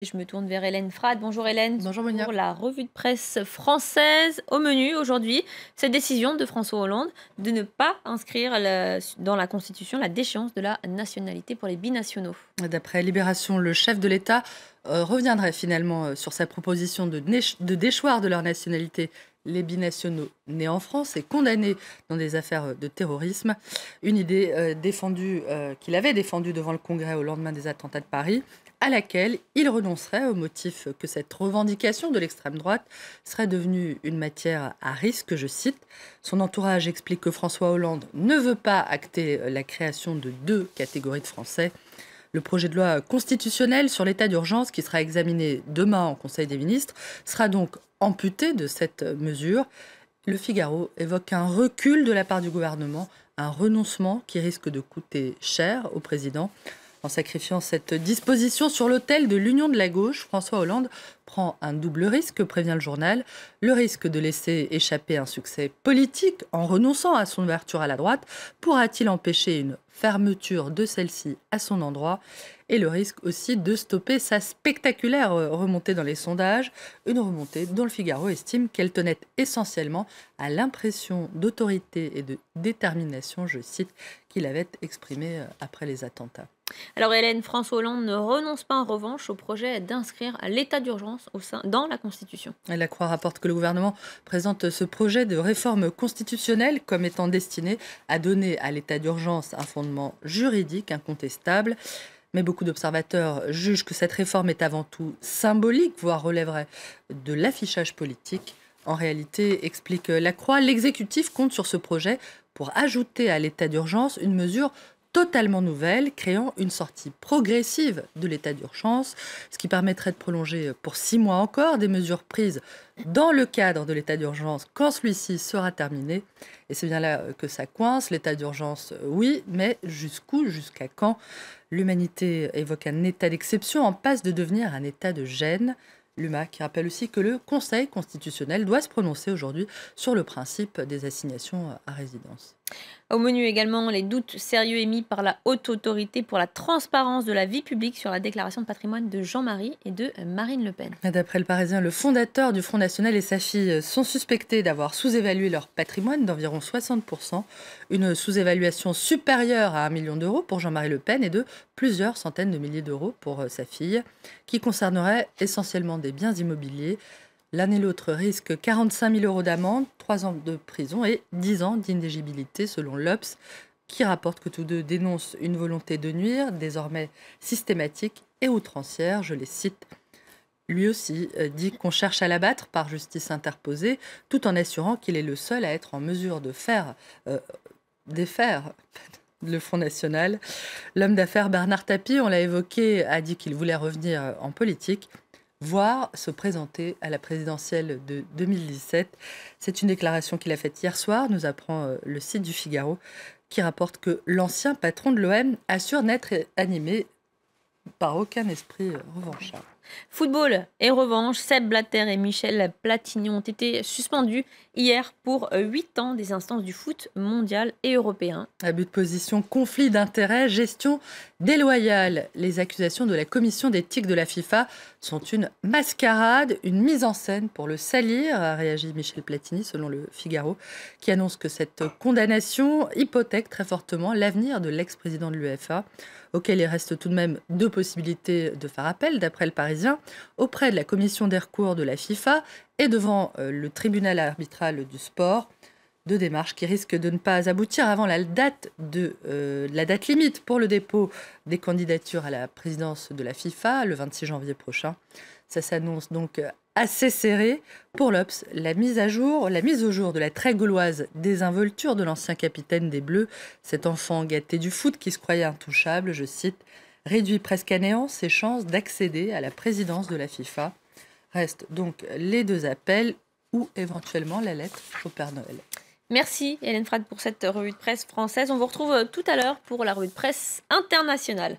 Je me tourne vers Hélène Frade. Bonjour Hélène, Bonjour Monia. pour la revue de presse française. Au menu aujourd'hui, cette décision de François Hollande de ne pas inscrire dans la Constitution la déchéance de la nationalité pour les binationaux. D'après Libération, le chef de l'État reviendrait finalement sur sa proposition de déchoir de leur nationalité les binationaux nés en France et condamnés dans des affaires de terrorisme. Une idée qu'il avait défendue devant le Congrès au lendemain des attentats de Paris, à laquelle il renoncerait au motif que cette revendication de l'extrême droite serait devenue une matière à risque, je cite. Son entourage explique que François Hollande ne veut pas acter la création de deux catégories de Français. Le projet de loi constitutionnel sur l'état d'urgence qui sera examiné demain en Conseil des ministres sera donc amputé de cette mesure. Le Figaro évoque un recul de la part du gouvernement, un renoncement qui risque de coûter cher au président. En sacrifiant cette disposition sur l'autel de l'union de la gauche, François Hollande prend un double risque, prévient le journal. Le risque de laisser échapper un succès politique en renonçant à son ouverture à la droite. Pourra-t-il empêcher une fermeture de celle-ci à son endroit? Et le risque aussi de stopper sa spectaculaire remontée dans les sondages. Une remontée dont le Figaro estime qu'elle tenait essentiellement à l'impression d'autorité et de détermination, je cite, qu'il avait exprimée après les attentats. Alors Hélène, François Hollande ne renonce pas en revanche au projet d'inscrire l'état d'urgence dans la Constitution. La Croix rapporte que le gouvernement présente ce projet de réforme constitutionnelle comme étant destiné à donner à l'état d'urgence un fondement juridique incontestable. Mais beaucoup d'observateurs jugent que cette réforme est avant tout symbolique, voire relèverait de l'affichage politique. En réalité, explique la Croix, l'exécutif compte sur ce projet pour ajouter à l'état d'urgence une mesure totalement nouvelle, créant une sortie progressive de l'état d'urgence, ce qui permettrait de prolonger pour 6 mois encore des mesures prises dans le cadre de l'état d'urgence quand celui-ci sera terminé. Et c'est bien là que ça coince. L'état d'urgence, oui, mais jusqu'où, jusqu'à quand? L'humanité évoque un état d'exception en passe de devenir un état de gêne. L'UMA qui rappelle aussi que le Conseil constitutionnel doit se prononcer aujourd'hui sur le principe des assignations à résidence. Au menu également, les doutes sérieux émis par la Haute Autorité pour la transparence de la vie publique sur la déclaration de patrimoine de Jean-Marie et de Marine Le Pen. D'après le Parisien, le fondateur du Front National et sa fille sont suspectés d'avoir sous-évalué leur patrimoine d'environ 60%, une sous-évaluation supérieure à 1 million d'euros pour Jean-Marie Le Pen et de plusieurs centaines de milliers d'euros pour sa fille, qui concernerait essentiellement des biens immobiliers. L'un et l'autre risquent 45 000 euros d'amende, 3 ans de prison et 10 ans d'inéligibilité selon l'Obs, qui rapporte que tous deux dénoncent une volonté de nuire, désormais systématique et outrancière, je les cite. Lui aussi dit qu'on cherche à l'abattre par justice interposée, tout en assurant qu'il est le seul à être en mesure de défaire le Front National. L'homme d'affaires Bernard Tapie, on l'a évoqué, a dit qu'il voulait revenir en politique, voire se présenter à la présidentielle de 2017. C'est une déclaration qu'il a faite hier soir, nous apprend le site du Figaro, qui rapporte que l'ancien patron de l'OM assure n'être animé par aucun esprit revanchard. Football et revanche, Seb Blatter et Michel Platini ont été suspendus hier pour 8 ans des instances du foot mondial et européen. Abus de position, conflit d'intérêts, gestion déloyale. Les accusations de la commission d'éthique de la FIFA sont une mascarade, une mise en scène pour le salir, a réagi Michel Platini selon le Figaro, qui annonce que cette condamnation hypothèque très fortement l'avenir de l'ex-président de l'UEFA, auquel il reste tout de même 2 possibilités de faire appel, d'après le Parisien, auprès de la commission des recours de la FIFA et devant le tribunal arbitral du sport. 2 démarches qui risquent de ne pas aboutir avant la date limite pour le dépôt des candidatures à la présidence de la FIFA, le 26 janvier prochain. Ça s'annonce donc assez serré. Pour l'Obs, la mise au jour de la très gauloise désinvolture de l'ancien capitaine des Bleus, cet enfant gâté du foot qui se croyait intouchable, je cite, réduit presque à néant ses chances d'accéder à la présidence de la FIFA. Restent donc les 2 appels ou éventuellement la lettre au Père Noël. Merci Hélène Frade pour cette revue de presse française. On vous retrouve tout à l'heure pour la revue de presse internationale.